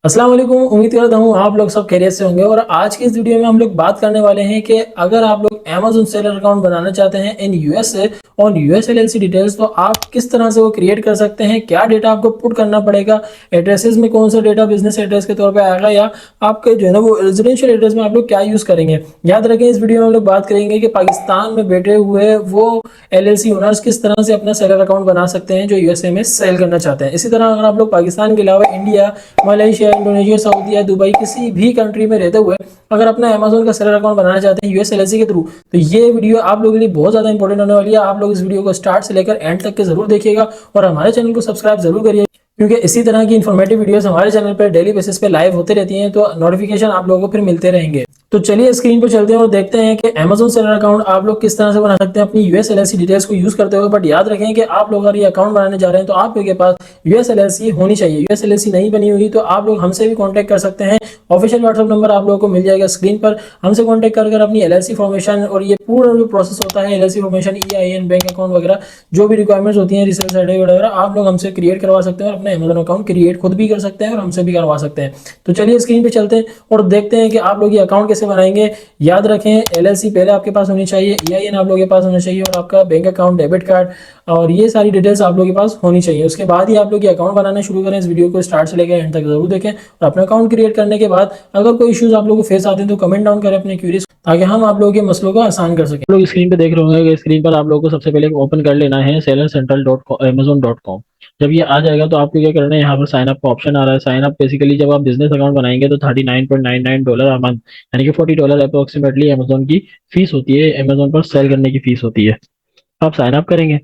अस्सलाम वालेकुम। उम्मीद करता हूँ आप लोग सब खैरियत से होंगे। और आज की इस वीडियो में हम लोग बात करने वाले हैं कि अगर आप लोग अमेज़न सेलर अकाउंट बनाना चाहते हैं इन यूएसए और यूएस एलएलसी डिटेल्स, तो आप किस तरह से वो क्रिएट कर सकते हैं, क्या डेटा आपको पुट करना पड़ेगा, एड्रेसेस में कौन सा डेटा बिजनेस एड्रेस के तौर पे आएगा, या आपके जो है ना वो रेजिडेंशियल एड्रेस में आप लोग क्या यूज़ करेंगे। याद रखें, इस वीडियो में हम लोग बात करेंगे कि पाकिस्तान में बैठे हुए वो एलएलसी ओनर्स किस तरह से अपना सेलर अकाउंट बना सकते हैं जो यूएसए में सेल करना चाहते हैं। इसी तरह अगर आप लोग पाकिस्तान के अलावा इंडिया, मलेशिया, इंडोनेशिया, सऊदी या दुबई किसी भी कंट्री में रहते हुए अगर अपना अमेजोन का सेलर अकाउंट बनाना चाहते हैं यूएस एलएलसी के थ्रू, तो ये वीडियो आप लोगों के लिए बहुत ज्यादा इंपॉर्टेंट होने वाली है। आप लोग इस वीडियो को स्टार्ट से लेकर एंड तक के जरूर देखिएगा और हमारे चैनल को सब्सक्राइब जरूर करिए, क्योंकि इसी तरह की इन्फॉर्मेटिव वीडियोस हमारे चैनल पर डेली बेसिस पे लाइव होते रहती हैं, तो नोटिफिकेशन आप लोगों को फिर मिलते रहेंगे। तो चलिए स्क्रीन पर चलते हैं और देखते हैं कि अमेजोन सेलर अकाउंट आप लोग किस तरह से बना सकते हैं अपनी यूएस एलएलसी डिटेल्स को यूज करते हुए। बट याद रखें कि आप लोग अगर ये अकाउंट बनाने जा रहे हैं तो आप लोगों के पास यूएस एलएलसी होनी चाहिए। यूएस एलएलसी नहीं बनी हुई तो आप लोग हमसे भी कांटेक्ट कर सकते हैं। ऑफिशियल व्हाट्सएप नंबर आप लोगों को मिल जाएगा स्क्रीन पर। हमसे कांटेक्ट कर अपनी एलएलसी फॉर्मेशन और ये पूरा जो प्रोसेस होता है LLC formation, EIN, bank account वगैरह जो भी रिक्वायरमेंट्स होती हैं, रिसर्च सर्टिफिकेट वगैरह, आप लोग हमसे क्रिएट करवा सकते हैं और अपना अमेजन अकाउंट क्रिएट खुद भी कर सकते हैं और हमसे भी करवा सकते हैं। तो चलिए स्क्रीन पे चलते हैं और देखते हैं कि आप लोग ये अकाउंट कैसे बनाएंगे। याद रखें, एलएलसी पहले आपके पास होनी चाहिए, ईआईएन आप लोगों के पास होना चाहिए और आपका बैंक अकाउंट, डेबिट कार्ड और ये सारी डिटेल्स आप लोगों के पास होनी चाहिए। उसके बाद ही आप लोग ये अकाउंट बनाना शुरू करें। इस वीडियो को स्टार्ट से लेकर एंड तक जरूर देखें और अपना अकाउंट क्रिएट करने के बाद अगर कोई इश्यूज आप लोगों को फेस आते हैं तो कमेंट डाउन करें अपने क्यूरीज, ताकि हम आप लोगों के मसलों को आसान कर सकें। लोग स्क्रीन पे देख रहे होंगे कि स्क्रीन पर आप लोगों को सबसे पहले ओपन कर लेना है seller central dot Amazon dot com. जब ये आ जाएगा तो आपको क्या करना है, यहाँ पर साइन अप का ऑप्शन आ रहा है। साइन अप बेसिकली जब आप बिजनेस अकाउंट बनाएंगे तो $39.99 अ मंथ, यानी कि $40 अप्रोक्सीमेटली अमेजोन की फीस होती है, अमेजोन पर सेल करने की फीस होती है। आप साइन अप करेंगे।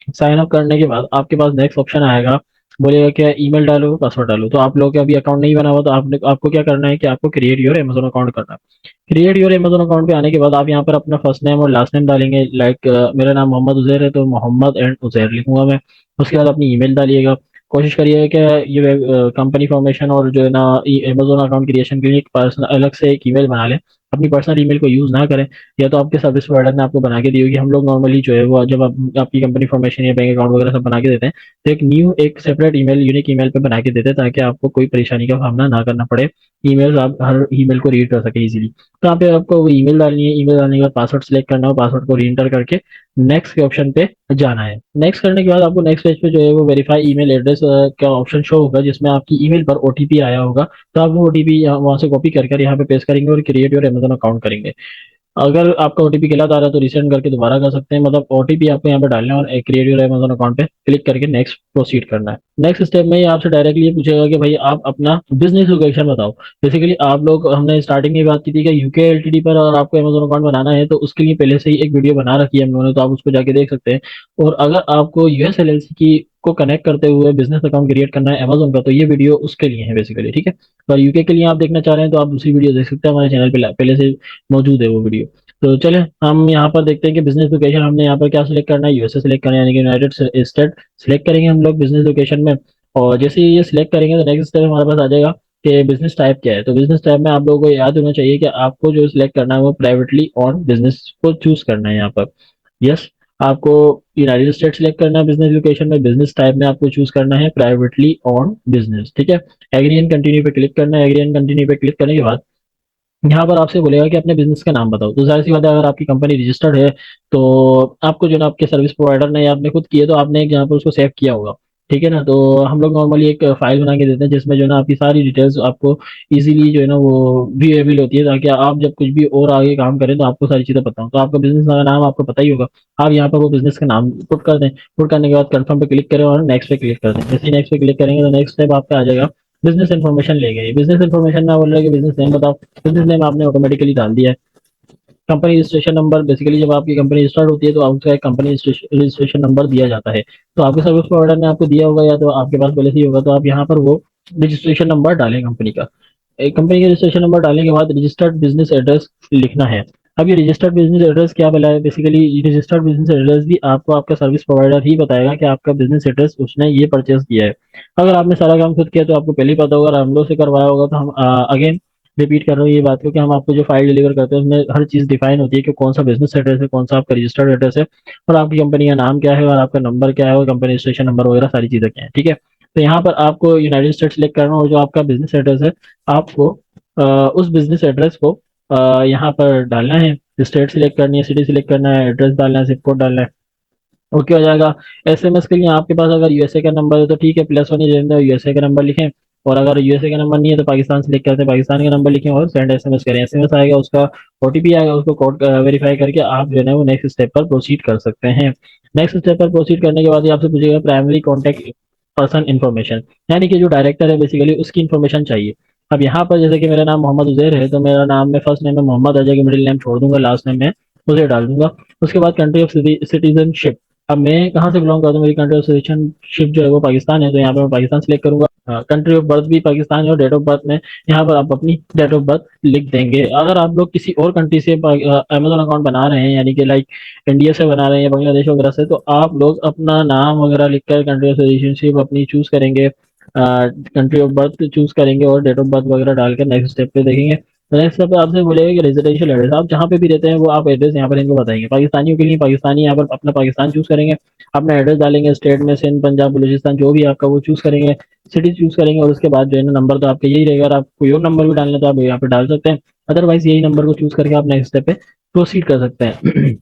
साइन अप करने के बाद आपके पास नेक्स्ट ऑप्शन आएगा, बोलेगा क्या ईमेल डालो, पासवर्ड डालो। तो आप लोग के अभी अकाउंट नहीं बना हुआ तो आपने आपको क्या करना है कि आपको क्रिएट योर अमेजोन अकाउंट करना है। क्रिएट योर अमेजोन अकाउंट पे आने के बाद आप यहाँ पर अपना फर्स्ट नेम और लास्ट नेम डालेंगे। लाइक मेरा नाम मोहम्मद उजैर है तो मोहम्मद एंड उजैर लिखूंगा मैं। उसके बाद अपनी ईमेल डालिएगा। कोशिश करिएगा कि ये कंपनी फॉर्मेशन और जो है ना अमेजोन अकाउंट क्रिएशन के लिए एक पर्सनल अलग से एक ईमेल बना लें। अपनी पर्सनल ईमेल को यूज ना करें, या तो आपके सर्विस प्रोवाइडर ने आपको बना के दी होगी। हम लोग नॉर्मली जो है वो जब आप आपकी कंपनी फॉर्मेशन या बैंक अकाउंट वगैरह सब बना के देते हैं तो एक न्यू एक सेपरेट ईमेल, यूनिक ईमेल पे बना के देते हैं, ताकि आपको कोई परेशानी का सामना ना करना पड़े। ईमेल्स आप हर ईमेल को रीड कर सके इजीली। तो यहाँ पे आपको वो ईमेल डालनी है। ईमेल डालने के बाद पासवर्ड सेलेक्ट करना है, पासवर्ड को री एंटर करके नेक्स्ट के ऑप्शन पे जाना है। नेक्स्ट करने के बाद आपको नेक्स्ट पेज पे जो है वो वेरीफाई ईमेल एड्रेस का ऑप्शन शो होगा, जिसमें आपकी ईमेल पर ओटीपी आया होगा। तो आप वो ओटीपी वहां से कॉपी कर यहाँ पे पेस्ट करेंगे और क्रिएट योर अमेजन अकाउंट करेंगे। अगर आपका ओटीपी गलत आ रहा है तो रिसेंड करके दोबारा कर सकते हैं। मतलब ओटीपी आपको यहाँ पे डालना है और क्रिएट योर अमेजन अकाउंट पे क्लिक करके नेक्स्ट प्रोसीड करना है। नेक्स्ट स्टेप में ही आपसे डायरेक्टली ये पूछेगा कि भाई आप अपना बिजनेस लोकेशन बताओ। बेसिकली आप लोग, हमने स्टार्टिंग में बात की थी कि यूके एलटीडी पर और आपको अमेजन अकाउंट बनाना है, तो उसके लिए पहले से ही एक वीडियो बना रखी है हम लोगों ने, तो आप उसको जाके देख सकते हैं। और अगर आपको यूएस एलएलसी की को कनेक्ट करते हुए बिजनेस अकाउंट क्रिएट करना है अमेजोन का, तो ये वीडियो उसके लिए है बेसिकली, ठीक है। और यूके के लिए आप देखना चाह रहे हैं तो आप दूसरी वीडियो देख सकते हैं, हमारे चैनल पे पहले से मौजूद है वो वीडियो। तो चले हम यहाँ पर देखते हैं कि बिजनेस लोकेशन हमने यहाँ पर क्या सिलेक्ट करना है, यूएसए सिलेक्ट करना है, यानी कि यूनाइटेड स्टेट सिलेक्ट करेंगे हम लोग बिजनेस लोकेशन में। और जैसे ही ये सिलेक्ट करेंगे तो नेक्स्ट स्टेप हमारे पास आ जाएगा कि बिजनेस टाइप क्या है। तो बिजनेस टाइप में आप लोगों को याद होना चाहिए कि आपको जो सिलेक्ट करना है वो प्राइवेटली ऑन बिजनेस को चूज करना है यहाँ पर। यस, आपको यूनाइटेड स्टेट सिलेक्ट करना है बिजनेस लोकेशन में। बिजनेस टाइप में आपको चूज करना है प्राइवेटली ऑन बिजनेस, ठीक है। एग्री एंड कंटिन्यू पे क्लिक करना है। एग्री एंड कंटिन्यू पे क्लिक करने के बाद यहाँ पर आपसे बोलेगा कि अपने बिजनेस का नाम बताओ। तो जाहिर सी बात है, अगर आपकी कंपनी रजिस्टर्ड है तो आपको जो ना आपके सर्विस प्रोवाइडर ने या आपने खुद किए तो आपने एक यहाँ पर उसको सेव किया होगा, ठीक है ना। तो हम लोग नॉर्मली एक फाइल बना के देते हैं जिसमें जो है ना आपकी सारी डिटेल्स आपको इजीली जो है ना वो विजिबल होती है, ताकि आप जब कुछ भी और आगे काम करें तो आपको सारी चीजें पता हो। तो आपका बिजनेस का नाम आपको पता ही होगा। आप यहाँ पर वो बिजनेस का नाम पुट कर दें। पुट करने के बाद कंफर्म पे क्लिक करें और नेक्स्ट पे क्लिक कर दें। जैसे ही नेक्स्ट पे क्लिक करेंगे तो नेक्स्ट स्टेप आपका आ जाएगा बिजनेस इन्फॉर्मेशन ले गए। बिजनेस इन्फॉर्मेशन में बोल रहा है कि बिजनेस नेम बताओ। बिजनेस नेम आपने ऑटोमेटिकली डाल दिया है। कंपनी रजिस्ट्रेशन नंबर, बेसिकली जब आपकी कंपनी स्टार्ट होती है तो आपका एक कंपनी रजिस्ट्रेशन नंबर दिया जाता है। तो आपके सर्विस प्रोवाइडर ने आपको दिया होगा या तो आपके पास पहले से ही होगा, तो आप यहाँ पर वो रजिस्ट्रेशन नंबर डालें कंपनी का। एक कंपनी का रजिस्ट्रेशन नंबर डालने के बाद रजिस्टर्ड बिजनेस एड्रेस लिखना है। अब ये रजिस्टर्ड बिजनेस एड्रेस क्या बोला है, बेसिकली रजिस्टर्ड बिजनेस एड्रेस भी आपको आपका सर्विस प्रोवाइडर ही बताएगा कि आपका बिजनेस एड्रेस उसने ये परचेज किया है। अगर आपने सारा काम खुद किया तो आपको पहले ही पता होगा, और हम लोग से करवाया होगा तो हम अगेन रिपीट कर रहा हूँ ये बात, क्योंकि हम आपको जो फाइल डिलीवर करते हैं उसमें हर चीज डिफाइन होती है कि कौन सा बिजनेस एड्रेस है, कौन सा आपका रजिस्टर्ड एड्रेस है, और आपकी कंपनी का नाम क्या है और आपका नंबर क्या है और कंपनी रजिस्ट्रेशन नंबर वगैरह सारी चीजें क्या है, ठीक है। तो यहाँ पर आपको यूनाइटेड स्टेट सिलेक्ट करना, और जो आपका बिजनेस एड्रेस है आपको उस बिजनेस एड्रेस को यहाँ पर डालना है। स्टेट सिलेक्ट करनी है, सिटी सिलेक्ट करना है, एड्रेस डालना है, जिप कोड डालना है। ओके हो जाएगा। एसएमएस के लिए आपके पास अगर यूएसए का नंबर है तो ठीक है, +1 ही देते हैं, यूएसए का नंबर लिखें। और अगर यूएसए का नंबर नहीं है तो पाकिस्तान सेलेक्ट करते हैं, पाकिस्तान का नंबर लिखें और सेंड एसएमएस करें। एसएमएस आएगा, उसका ओटीपी आएगा, उसको कोड वेरीफाई करके आप जो है वो नेक्स्ट स्टेप पर प्रोसीड कर सकते हैं। नेक्स्ट स्टेप पर प्रोसीड करने के बाद ये आपसे पूछेगा प्राइमरी कॉन्टैक्ट पर्सन इन्फॉर्मेशन, यानी कि जो डायरेक्टर है बेसिकली उसकी इन्फॉर्मेशन चाहिए। अब यहाँ पर जैसे कि मेरा नाम मोहम्मद उजैर है, तो मेरा नाम में फर्स्ट नेम में मोहम्मद आ जाएगा, मिडिल नेम छोड़ दूंगा, लास्ट नेम में उसे डाल दूंगा। उसके बाद कंट्री ऑफ सिटीजनशिप, अब मैं कहाँ से बिलोंग करता हूँ, मेरी कंट्री ऑफ सिटीजनशिप जो है वो पाकिस्तान है, तो यहाँ पे मैं पाकिस्तान सेलेक्ट करूंगा। कंट्री ऑफ बर्थ भी पाकिस्तान है, और डेट ऑफ बर्थ में यहाँ पर आप अपनी डेट ऑफ बर्थ लिख देंगे। अगर आप लोग किसी और कंट्री से अमेजोन अकाउंट बना रहे हैं, यानी कि लाइक इंडिया से बना रहे हैं या बांग्लादेश वगैरह से, तो आप लोग अपना नाम वगैरह लिखकर कंट्री ऑफ सिटीजनशिप अपनी चूज करेंगे, कंट्री ऑफ बर्थ चूज करेंगे और डेट ऑफ बर्थ वगैरह डालकर नेक्स्ट स्टेप पे देखेंगे। नेक्स्ट स्टेप पे आपसे बोलेगा कि रेजिडेंशियल एड्रेस, आप जहाँ पे भी रहते हैं वो आप एड्रेस यहाँ पर इनको बताएंगे। पाकिस्तानियों के लिए पाकिस्तानी, यहाँ पर अपना पाकिस्तान चूज करेंगे, अपना एड्रेस डालेंगे, स्टेट में सिंध, पंजाब, बलूचिस्तान जो भी आपका वो चूज करेंगे, सिटी चूज करेंगे, और उसके बाद जो है ना नंबर तो आपका यही रहेगा। अगर आप कोई और नंबर भी डालना है तो आप यहाँ पे डाल सकते हैं, अदरवाइज यही नंबर को चूज करके आप नेक्स्ट स्टेप पे प्रोसीड कर सकते हैं।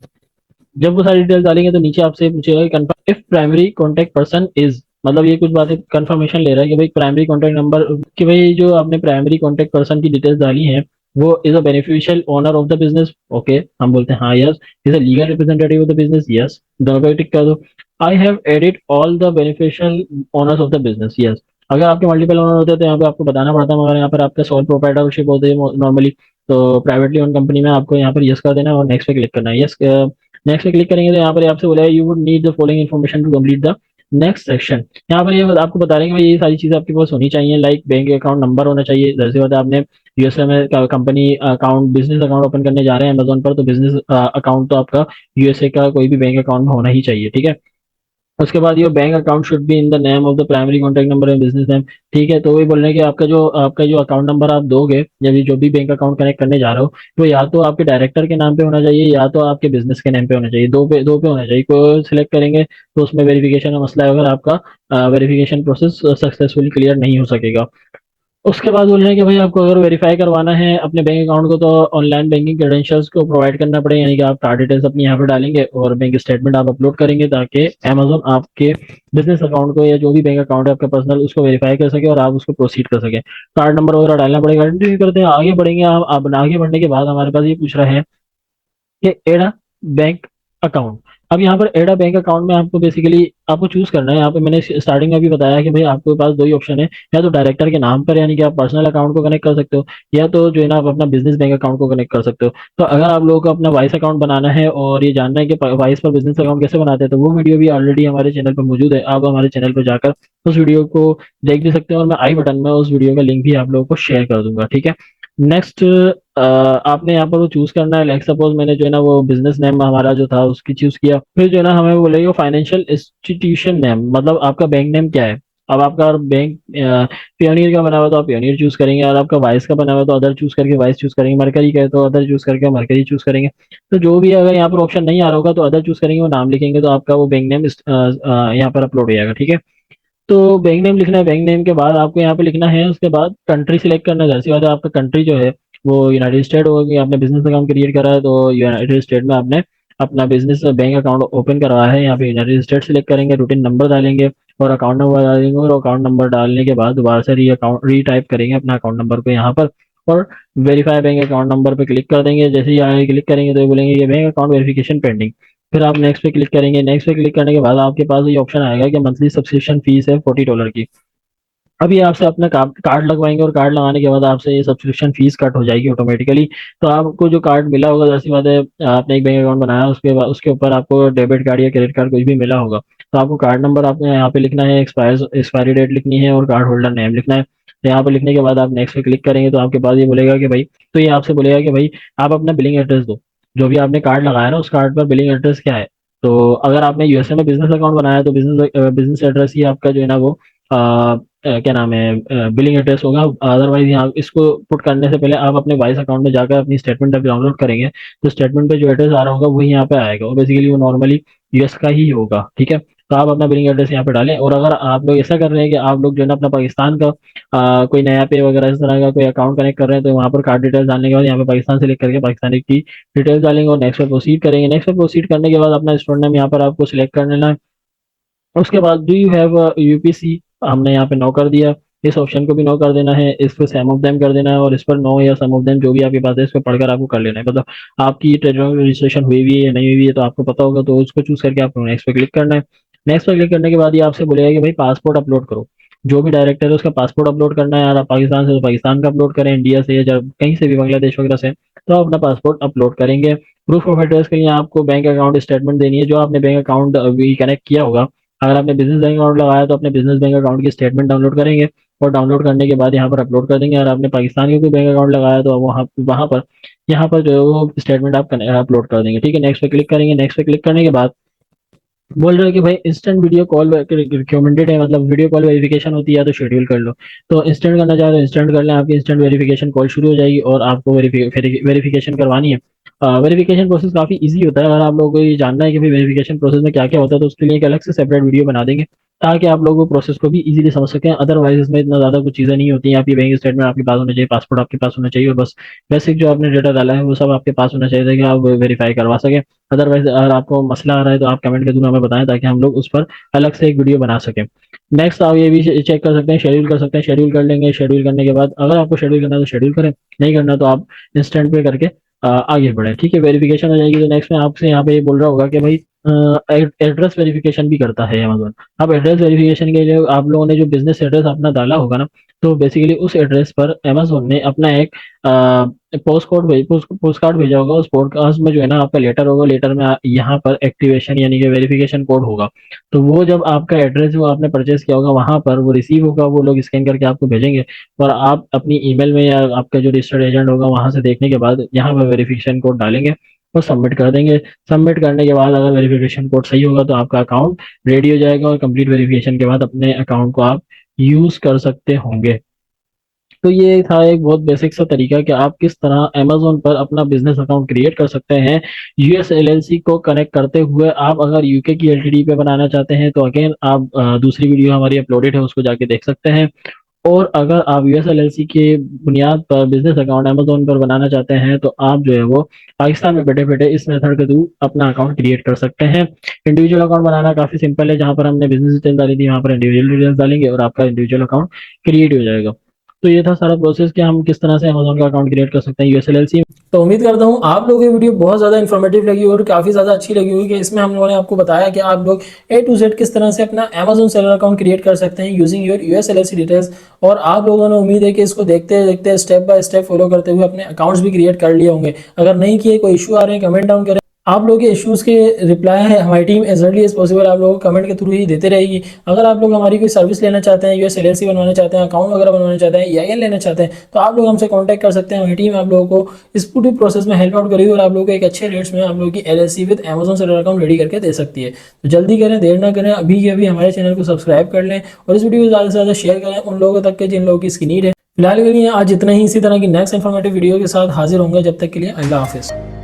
जब वो सारी डिटेल्स डालेंगे तो नीचे आपसे पूछेगा कि confirm if primary contact person is, मतलब ये कुछ बातें कंफर्मेशन ले रहा है कि भाई प्राइमरी कॉन्टैक्ट नंबर, कि भाई जो आपने प्राइमरी कॉन्टैक्ट पर्सन की डिटेल्स डाली हैं वो is a beneficial owner of the business. Okay, हम बोलते हैं हाँ, yes. Is a legal representative of the business, yes, दोनों पे टिक कर दो। I have added all the beneficial owners of the business, yes. अगर आपके मल्टीपल ओनर होते हैं तो यहाँ पे आपको बताना पड़ता है, मगर यहाँ पर आपका सोल प्रोप्राइटरशिप होते हैं नॉर्मली, तो प्राइवेटली ओन कंपनी में आपको यहाँ पर यस कर देना है और नेक्स्ट पे क्लिक करना है। यस, नेक्स्ट पे क्लिक करेंगे तो यहाँ पर आपसे बोला है you would need the following information to complete the next section. यहाँ पर ये आपको बता रहे हैं कि भाई ये सारी चीजें आपके पास होनी चाहिए, लाइक बैंक अकाउंट नंबर होना चाहिए। जैसे बात है, आपने यूएसए में company account, business account open करने जा रहे हैं अमेजोन पर, तो बिजनेस अकाउंट तो आपका यूएसए का कोई भी बैंक अकाउंट में होना ही चाहिए, ठीक है। उसके बाद ये bank account should be in the name of the primary contact number and business name, ठीक है। तो वही बोल रहे हैं कि आपका जो अकाउंट नंबर आप दोगे या जो भी बैंक अकाउंट कनेक्ट करने जा रहे हो, तो या तो आपके डायरेक्टर के नाम पे होना चाहिए या तो आपके बिजनेस के नाम पे होना चाहिए, दो पे होना चाहिए। कोई सिलेक्ट करेंगे तो उसमें वेरिफिकेशन का मसला है, अगर आपका वेरिफिकेशन प्रोसेस सक्सेसफुली क्लियर नहीं हो सकेगा। उसके बाद बोल रहे हैं कि भाई आपको अगर वेरीफाई करवाना है अपने बैंक अकाउंट को तो ऑनलाइन बैंकिंग क्रेडेंशियल्स को प्रोवाइड करना पड़ेगा, यानी कि आप कार्ड डिटेल्स अपनी यहाँ पर डालेंगे और बैंक स्टेटमेंट आप अपलोड करेंगे, ताकि अमेजोन आपके बिजनेस अकाउंट को या जो भी बैंक अकाउंट है आपका पर्सनल उसको वेरीफाई कर सके और आप उसको प्रोसीड कर सके। कार्ड नंबर वगैरह डालना पड़ेगा। कंटिन्यू करते हैं, आगे बढ़ेंगे। आप आगे बढ़ने के बाद हमारे पास ये पूछ रहा है कि एड बैंक अकाउंट। अब यहाँ पर एड बैंक अकाउंट में आपको बेसिकली आपको चूज करना है। यहाँ पे मैंने स्टार्टिंग में भी बताया कि भाई आपके पास दो ही ऑप्शन है, या तो डायरेक्टर के नाम पर यानी कि आप पर्सनल अकाउंट को कनेक्ट कर सकते हो, या तो जो है ना आप अपना बिजनेस बैंक अकाउंट को कनेक्ट कर सकते हो। तो अगर आप लोगों को अपना वाइस अकाउंट बनाना है और ये जानना है कि वाइस पर बिजनेस अकाउंट कैसे बनाते हैं, तो वो वीडियो भी ऑलरेडी हमारे चैनल पर मौजूद है, आप हमारे चैनल पर जाकर उस वीडियो को देख भी सकते हैं, और मैं आई बटन में उस वीडियो का लिंक भी आप लोगों को शेयर कर दूंगा, ठीक है। नेक्स्ट, आपने यहाँ पर वो चूज करना है। लाइक सपोज मैंने जो है ना वो बिजनेस नेम हमारा जो था उसकी चूज किया, फिर जो है ना हमें बोलेगा फाइनेंशियल इंस्टीट्यूशन नेम, मतलब आपका बैंक नेम क्या है। अब आपका बैंक पियोनियर का बना हुआ तो आप पियोनियर चूज करेंगे, और आपका वाइस का बना हुआ तो अदर चूज करके वाइस चूज करेंगे, मरकरी का है तो अदर चूज करके मरकरी चूज करेंगे। तो जो भी अगर यहाँ पर ऑप्शन नहीं आ रहा होगा तो अदर चूज करेंगे, वो नाम लिखेंगे तो आपका वो बैंक नेम यहाँ पर अपलोड हो जाएगा, ठीक है। तो बैंक नेम लिखना है। बैंक नेम के बाद आपको यहाँ पे लिखना है, उसके बाद कंट्री सिलेक्ट करना है। जैसी बात है, आपका कंट्री जो है वो यूनाइटेड स्टेट होगा, कि आपने बिजनेस अकाउंट क्रिएट करा है तो यूनाइटेड स्टेट में आपने अपना बिजनेस बैंक अकाउंट ओपन करवाया है। यहाँ पे यूनाइटेड स्टेट सिलेक्ट करेंगे, रूटीन नंबर डालेंगे और अकाउंट नंबर डालेंगे, और अकाउंट नंबर डालने के बाद दोबारा से री टाइप करेंगे अपना अकाउंट नंबर को यहाँ पर, और वेरीफाई बैंक अकाउंट नंबर पे क्लिक कर देंगे। जैसे ही आगे क्लिक करेंगे तो ये बोलेंगे ये बैंक अकाउंट वेरिफिकेशन पेंडिंग। फिर आप नेक्स्ट पे क्लिक करेंगे। नेक्स्ट पे क्लिक करने के बाद आपके पास ये ऑप्शन आएगा कि मंथली सब्सक्रिप्शन फीस है $40 की। अभी आपसे अपना कार्ड लगवाएंगे और कार्ड लगाने के बाद आपसे ये सब्सक्रिप्शन फीस कट हो जाएगी ऑटोमेटिकली। तो आपको जो कार्ड मिला होगा, जैसी बात है आपने एक बैंक अकाउंट बनाया, उसके बाद उसके ऊपर आपको डेबिट कार्ड या क्रेडिट कार्ड कुछ भी मिला होगा, तो आपको कार्ड नंबर आपने यहाँ पे लिखना है, एक्सपायरी डेट लिखनी है और कार्ड होल्डर नेम लिखना है। तो यहाँ पे लिखने के बाद आप नेक्स्ट पे क्लिक करेंगे तो आपके पास ये बोलेगा कि भाई, तो ये आपसे बोलेगा कि भाई आप अपना बिलिंग एड्रेस दो, जो भी आपने कार्ड लगाया ना उस कार्ड पर बिलिंग एड्रेस क्या है। तो अगर आपने यूएसए में बिजनेस अकाउंट बनाया तो बिजनेस एड्रेस ही आपका जो है ना वो क्या नाम है बिलिंग एड्रेस होगा। अदरवाइज यहाँ इसको पुट करने से पहले आप अपने वाइस अकाउंट में जाकर अपनी स्टेटमेंट जब डाउनलोड करेंगे तो स्टेटमेंट पे जो एड्रेस आ रहा होगा वही यहाँ पे आएगा, और बेसिकली वो नॉर्मली यूएस का ही होगा, ठीक है। तो आप अपना बिलिंग एड्रेस यहाँ पे डालें। और अगर आप लोग ऐसा कर रहे हैं कि आप लोग जो है ना अपना पाकिस्तान का कोई नया पे वगैरह इस तरह का कोई अकाउंट कनेक्ट कर रहे हैं, तो वहाँ पर कार्ड डिटेल्स डालने के बाद यहाँ पे पाकिस्तान सेलेक्ट करके पाकिस्तानी की डिटेल्स डालेंगे और नेक्स्ट पे प्रोसीड करेंगे। नेक्स्ट पे प्रोसीड करने के बाद अपना स्टोर नेम यहाँ पर आपको सिलेक्ट कर लेना है। उसके बाद डू यू हैव यूपीसी, हमने यहाँ पे नो कर दिया, इस ऑप्शन को भी नो कर देना है, इस पर सम ऑफ देम कर देना है और इस पर नो या सम ऑफ देम जो भी आपके पास है इस पर पढ़कर आपको कर लेना है। मतलब आपकी ट्रेडमार्क रजिस्ट्रेशन हुई हुई है या नहीं हुई है तो आपको पता होगा, तो उसको चूज करके आपको नेक्स्ट पे क्लिक करना है। नेक्स्ट पे क्लिक करने के बाद ये आपसे बोलेगा कि भाई पासपोर्ट अपलोड करो। जो भी डायरेक्टर है उसका पासपोर्ट अपलोड करना है। यार आप पाकिस्तान से तो पाकिस्तान का अपलोड करें, इंडिया से या कहीं से भी बांग्लादेश वगैरह से तो आप अपना पासपोर्ट अपलोड करेंगे। प्रूफ ऑफ एड्रेस के लिए आपको बैंक अकाउंट स्टेटमेंट देनी है, जो आपने बैंक अकाउंट अभी कनेक्ट किया होगा। अगर आपने बिजनेस बैंक अकाउंट लगाया तो अपने बिजनेस बैंक अकाउंट की स्टेटमेंट डाउनलोड करेंगे और डाउनलोड करने के बाद यहाँ पर अपलोड कर देंगे। अगर आपने पाकिस्तान के कोई बैंक अकाउंट लगाया तो वहाँ पर यहाँ पर जो है वो स्टेटमेंट आप अपलोड कर देंगे। ठीक है, नेक्स्ट पे क्लिक करेंगे। नेक्स्ट पे क्लिक करने के बाद बोल रहे हो कि भाई इंस्टेंट वीडियो कॉल रिकमेंडेड है, मतलब वीडियो कॉल वेरिफिकेशन होती है तो शेड्यूल कर लो। तो इंस्टेंट करना चाहे तो इंस्टेंट कर लें, आपकी इंस्टेंट वेरिफिकेशन कॉल शुरू हो जाएगी और आपको वेरिफिकेशन करवानी है। वेरिफिकेशन प्रोसेस काफी इजी होता है। अगर आप लोगों को ये जानना है कि भाई वेरिफिकेशन प्रोसेस में क्या क्या होता है तो उसके लिए एक अलग से सेपरेट वीडियो बना देंगे ताकि आप लोगों को प्रोसेस को भी इजीली समझ सकें। अदरवाइज इसमें इतना ज्यादा कुछ चीजें नहीं होती हैं। आपकी बैंक स्टेटमेंट आपके पास होना चाहिए, पासपोर्ट आपके पास होना चाहिए और बस बेसिक जो आपने डेटा डाला है वो सब आपके पास होना चाहिए ताकि आप वेरीफाई करवा सकें। अदरवाइज अगर आपको मसला आ रहा है तो आप कमेंट के थ्रू हमें बताएं ताकि हम लोग उस पर अलग से एक वीडियो बना सकें। नेक्स्ट आप ये भी चेक कर सकते हैं, शेड्यूल कर सकते हैं। शेड्यूल कर लेंगे, शेड्यूल करने के बाद अगर आपको शेड्यूल करना है तो शेड्यूल करें, नहीं करना तो आप इंस्टेंट पे करके आगे बढ़े। ठीक है, वेरिफिकेशन हो जाएगी तो नेक्स्ट में आपसे यहाँ पे ये बोल रहा होगा कि भाई एड्रेस वेरिफिकेशन भी करता है अमेजोन। अब एड्रेस वेरिफिकेशन के लिए आप लोगों ने जो बिजनेस एड्रेस अपना डाला होगा ना, तो बेसिकली उस एड्रेस पर अमेजोन ने अपना एक पोस्ट कार्ड भेजा होगा। उस पोस्ट में जो है ना आपका लेटर होगा, लेटर में यहाँ पर एक्टिवेशन यानी कि वेरिफिकेशन कोड होगा। तो वो जब आपका एड्रेस जो आपने परचेस किया होगा वहां पर वो रिसीव होगा, वो लोग स्कैन करके आपको भेजेंगे और आप अपनी ईमेल में या आपका जो रजिस्टर्ड एजेंट होगा वहां से देखने के बाद यहाँ पर वेरिफिकेशन कोड डालेंगे और सबमिट कर देंगे। सबमिट करने के बाद अगर वेरिफिकेशन कोड सही होगा तो आपका अकाउंट रेडी हो जाएगा और कंप्लीट वेरिफिकेशन के बाद अपने अकाउंट को आप यूज कर सकते होंगे। तो ये था एक बहुत बेसिक सा तरीका कि आप किस तरह अमेजोन पर अपना बिजनेस अकाउंट क्रिएट कर सकते हैं यूएस एलएलसी को कनेक्ट करते हुए। आप अगर यूके की एलटीडी पे बनाना चाहते हैं तो अगेन आप दूसरी वीडियो हमारी अपलोडेड है उसको जाके देख सकते हैं। और अगर आप यूएस एलएलसी के बुनियाद पर बिजनेस अकाउंट अमेजोन पर बनाना चाहते हैं तो आप जो है वो पाकिस्तान में बैठे बैठे इस मेथड के थ्रू अपना अकाउंट क्रिएट कर सकते हैं। इंडिविजुअल अकाउंट बनाना काफी सिंपल है, जहां पर हमने बिजनेस डिटेल डाली थी वहां पर इंडिविजुअल डिटेल्स डालेंगे और आपका इंडिविजुअल अकाउंट क्रिएट हो जाएगा। तो ये था सारा प्रोसेस कि हम किस तरह से अमेजोन का अकाउंट क्रिएट कर सकते हैं यूएसएलएलसी। तो उम्मीद करता हूँ आप लोगों की वीडियो बहुत ज़्यादा इन्फॉर्मेटिव लगी और काफ़ी ज़्यादा अच्छी लगी होगी कि इसमें हम लोगों ने आपको बताया कि आप लोग ए टू जेड किस तरह से अपना अमेजोन सेलर अकाउंट क्रिएट कर सकते हैं यूजिंग योर यूएसएलएलसी डिटेल्स। और आप लोगों ने उम्मीद है कि इसको देखते देखते स्टेप बाय स्टेप फॉलो करते हुए अपने अकाउंट्स भी क्रिएट कर लिए होंगे। अगर नहीं किए, कोई इशू आ रहे हैं, कमेंट डाउन करें। आप लोगों के इश्यूज़ के रिप्लाई है हमारी team as early as possible आप लोगों को कमेंट के थ्रू ही देते रहेगी। अगर आप लोग हमारी कोई सर्विस लेना चाहते हैं, यूएस एलएलसी बनवाना चाहते हैं, अकाउंट वगैरह बनवाना चाहते हैं, ईआईएन लेना चाहते हैं, तो आप लोग हमसे कांटेक्ट कर सकते हैं। हमारी टीम आप लोगों को इस पूरी प्रोसेस में हेल्प आउट करेगी और आप लोगों को एक अच्छे रेट्स में आप लोगों की LLC with Amazon seller account ready करके दे सकती है। तो जल्दी करें, देर ना करें, अभी के अभी हमारे चैनल को सब्सक्राइब कर लें और इस वीडियो को ज़्यादा से ज़्यादा शेयर करें उन लोगों तक के जिन लोगों की इसकी नीड है। फिलहाल के लिए आज इतना ही, इसी तरह की नेक्स्ट इन्फॉर्मेटिव वीडियो के साथ हाजिर होंगे। जब तक के लिए अल्लाह हाफिज़।